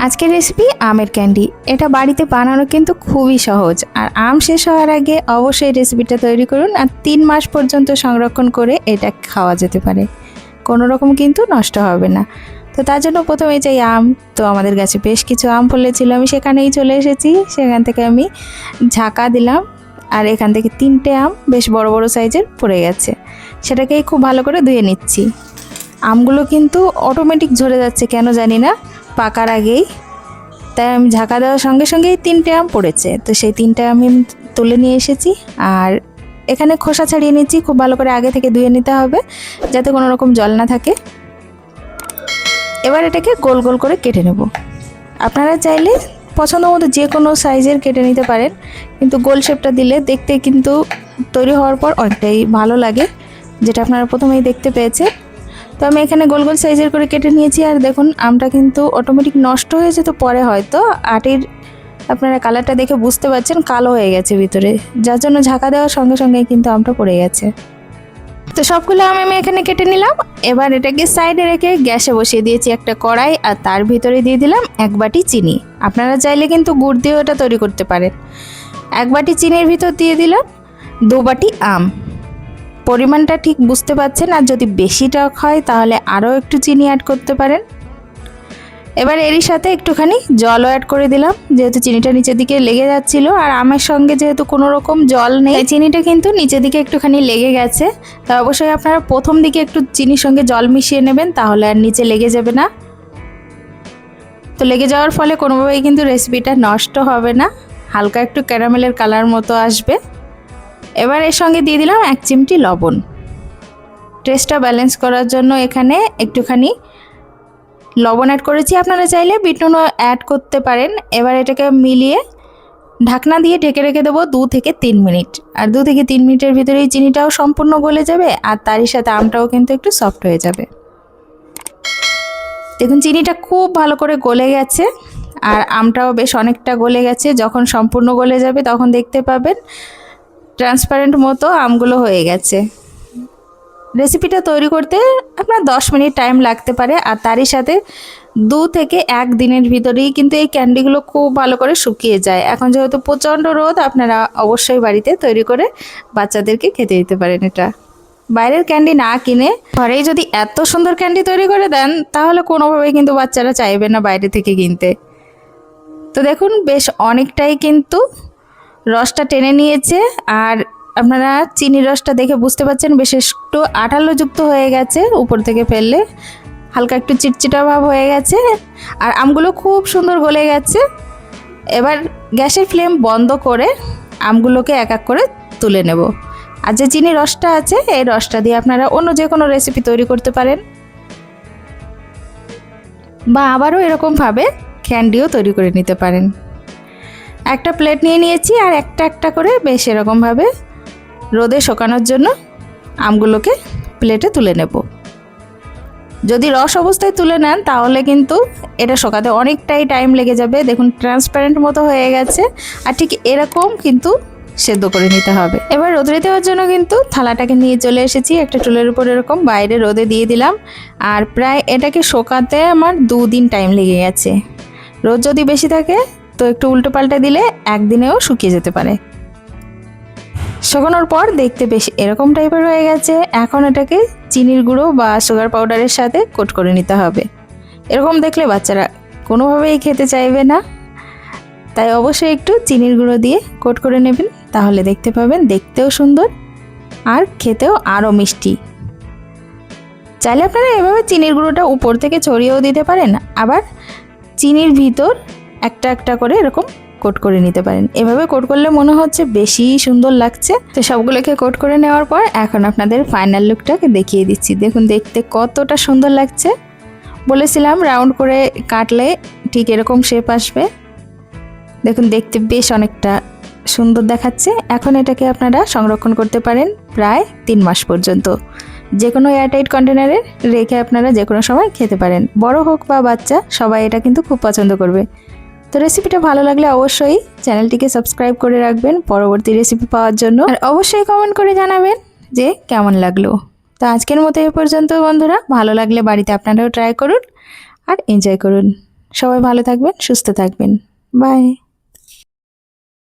আজকের রেসিপি আমের ক্যান্ডি। এটা বাড়িতে বানানো কিন্তু খুবই সহজ। আর আম শেষ হওয়ার আগে অবশ্যই রেসিপিটা তৈরি করুন, আর 3 মাস পর্যন্ত সংরক্ষণ করে এটা খাওয়া যেতে পারে, কোনো রকম কিন্তু নষ্ট হবে না। তো তার জন্য প্রথমে চাই আম। তো আমাদের গাছে বেশ কিছু আম ফলেছিল, আমি সেখানেই চলে এসেছি। সেখান থেকে আমি ঝাঁকা দিলাম, আর এখান থেকে 3টে আম বেশ বড় বড় সাইজের পড়ে গেছে, সেটাকেই খুব ভালো করে ধুয়ে নিচ্ছি। আমগুলো কিন্তু অটোমেটিক ঝরে যাচ্ছে, কেন জানি না, পাকার আগেই। তাই আমি ঝাঁকা দেওয়ার সঙ্গে সঙ্গেই 3টে আম পড়েছে। তো সেই 3টে আমি তুলে নিয়ে এসেছি, আর এখানে খোসা ছাড়িয়ে নিচ্ছি। খুব ভালো করে আগে থেকে ধুয়ে নিতে হবে, যাতে কোনো রকম জল না থাকে। এবার এটাকে গোল গোল করে কেটে নেব। আপনারা চাইলে পছন্দ মতো যে কোনো সাইজের কেটে নিতে পারেন, কিন্তু গোল শেপটা দিলে দেখতে কিন্তু তৈরি হওয়ার পর অনেকটাই ভালো লাগে, যেটা আপনারা প্রথমেই দেখতে পেয়েছে। তো আমি এখানে গোল গোল সাইজের করে কেটে নিয়েছি। আর দেখুন, আমটা কিন্তু অটোমেটিক নষ্ট হয়ে যেত পরে, হয়তো আটির আপনারা কালারটা দেখে বুঝতে পারছেন কালো হয়ে গেছে ভিতরে, যার জন্য ঝাঁকা দেওয়ার সঙ্গে সঙ্গে কিন্তু আমটা পড়ে গেছে। তো সবগুলো আম আমি এখানে কেটে নিলাম। এবার এটাকে সাইডে রেখে গ্যাসে বসিয়ে দিয়েছি একটা কড়াই, আর তার ভিতরে দিয়ে দিলাম 1 বাটি চিনি। আপনারা চাইলে কিন্তু গুড় দিয়েও এটা তৈরি করতে পারেন। 1 বাটি চিনির ভিতর দিয়ে দিলাম 2 বাটি আম। পরিমাণটা ঠিক বুঝতে পারছেন, আর যদি বেশি টক হয় তাহলে আরও একটু চিনি অ্যাড করতে পারেন। এবার এরই সাথে একটুখানি জলও অ্যাড করে দিলাম, যেহেতু চিনিটা নিচের দিকে লেগে যাচ্ছিল, আর আমের সঙ্গে যেহেতু কোনো রকম জল নেই, চিনিটা কিন্তু নিচের দিকে একটুখানি লেগে গেছে। তা অবশ্যই আপনারা প্রথম দিকে একটু চিনির সঙ্গে জল মিশিয়ে নেবেন, তাহলে আর নিচে লেগে যাবে না। তো লেগে যাওয়ার ফলে কোনোভাবেই কিন্তু রেসিপিটা নষ্ট হবে না, হালকা একটু ক্যারামেলের কালার মতো আসবে। এবার এর সঙ্গে দিয়ে দিলাম 1 চিমটি লবণ। টেস্টটা ব্যালেন্স করার জন্য এখানে একটুখানি লবণ অ্যাড করেছি, আপনারা চাইলে বিট নুনও অ্যাড করতে পারেন। এবার এটাকে মিলিয়ে ঢাকনা দিয়ে ঢেকে রেখে দেবো 2 থেকে 3 মিনিট। আর 2 থেকে 3 মিনিটের ভিতরেই চিনিটাও সম্পূর্ণ গলে যাবে, আর তারই সাথে আমটাও কিন্তু একটু সফট হয়ে যাবে। দেখুন, চিনিটা খুব ভালো করে গলে গেছে, আর আমটাও বেশ অনেকটা গলে গেছে। যখন সম্পূর্ণ গলে যাবে তখন দেখতে পাবেন ট্রান্সপারেন্ট মতো আমগুলো হয়ে গেছে। রেসিপিটা তৈরি করতে আপনার 10 মিনিট টাইম লাগতে পারে, আর তারই সাথে 2 থেকে 1 দিনের ভিতরেই কিন্তু এই ক্যান্ডিগুলো খুব ভালো করে শুকিয়ে যায়। এখন যেহেতু প্রচণ্ড রোদ, আপনারা অবশ্যই বাড়িতে তৈরি করে বাচ্চাদেরকে খেতে দিতে পারেন। এটা বাইরের ক্যান্ডি না কিনে ঘরেই যদি এত সুন্দর ক্যান্ডি তৈরি করে দেন, তাহলে কোনোভাবেই কিন্তু বাচ্চারা চাইবে না বাইরে থেকে কিনতে। তো দেখুন, বেশ অনেকটাই কিন্তু রসটা টেনে নিয়েছে, আর আপনারা চিনির রসটা দেখে বুঝতে পারছেন বেশ একটু আঠালোযুক্ত হয়ে গেছে। উপর থেকে ফেললে হালকা একটু চিটচিটা ভাব হয়ে গেছে, আর আমগুলো খুব সুন্দর গলে গেছে। এবার গ্যাসের ফ্লেম বন্ধ করে আমগুলোকে এক এক করে তুলে নেব। আর যে চিনির রসটা আছে, এই রসটা দিয়ে আপনারা অন্য যে কোনো রেসিপি তৈরি করতে পারেন, বা আবারও এরকমভাবে ক্যান্ডিও তৈরি করে নিতে পারেন। একটা প্লেট নিয়ে নিয়েছি, আর একটা একটা করে বেশ এরকমভাবে রোদে শুকানোর জন্য আমগুলোকে প্লেটে তুলে নেব। যদি রস অবস্থায় তুলে নেন তাহলে কিন্তু এটা শুকাতে অনেকটাই টাইম লেগে যাবে। দেখুন, ট্রান্সপারেন্ট মতো হয়ে গেছে, আর ঠিক এরকম কিন্তু সেদ্ধ করে নিতে হবে। এবার রোদে দেওয়ার জন্য কিন্তু থালাটাকে নিয়ে চলে এসেছি একটা টুলের উপর, এরকম বাইরে রোদে দিয়ে দিলাম। আর প্রায় এটাকে শুকাতে আমার 2 দিন টাইম লেগে গেছে। রোদ যদি বেশি থাকে তো একটু উল্টো পাল্টা দিলে 1 দিনেও শুকিয়ে যেতে পারে। শুকানোর পর দেখতে বেশ এরকম টাইপের হয়ে গেছে। এখন এটাকে চিনির গুঁড়ো বা সুগার পাউডারের সাথে কোট করে নিতে হবে। এরকম দেখলে বাচ্চারা কোনোভাবেই খেতে চাইবে না, তাই অবশ্যই একটু চিনির গুঁড়ো দিয়ে কোট করে নেবেন, তাহলে দেখতে পাবেন দেখতেও সুন্দর আর খেতেও আরও মিষ্টি। চাইলে আপনারা এভাবে চিনির গুঁড়োটা উপর থেকে ছড়িয়েও দিতে পারেন, আবার চিনির ভিতর একটা একটা করে এরকম কোট করে নিতে পারেন। এভাবে কোট করলে মনে হচ্ছে বেশি সুন্দর লাগছে। তো সবগুলোকে কোট করে নেওয়ার পর এখন আপনাদের ফাইনাল লুকটাকে দেখিয়ে দিচ্ছি। দেখুন, দেখতে কতটা সুন্দর লাগছে। বলেছিলাম রাউন্ড করে কাটলে ঠিক এরকম শেপ আসবে। দেখুন, দেখতে বেশ অনেকটা সুন্দর দেখাচ্ছে। এখন এটাকে আপনারা সংরক্ষণ করতে পারেন প্রায় 3 মাস পর্যন্ত। যে কোনো এয়ারটাইট কন্টেনারে রেখে আপনারা যে কোনো সময় খেতে পারেন। বড় হোক বা বাচ্চা, সবাই এটা কিন্তু খুব পছন্দ করবে। তো রেসিপিটা ভালো লাগলে অবশ্যই চ্যানেলটিকে সাবস্ক্রাইব করে রাখবেন পরবর্তী রেসিপি পাওয়ার জন্য, আর অবশ্যই কমেন্ট করে জানাবেন যে কেমন লাগলো। তো আজকের মতো এ পর্যন্ত বন্ধুরা, ভালো লাগলে বাড়িতে আপনারাও ট্রাই করুন আর এনজয় করুন। সবাই ভালো থাকবেন, সুস্থ থাকবেন। বাই।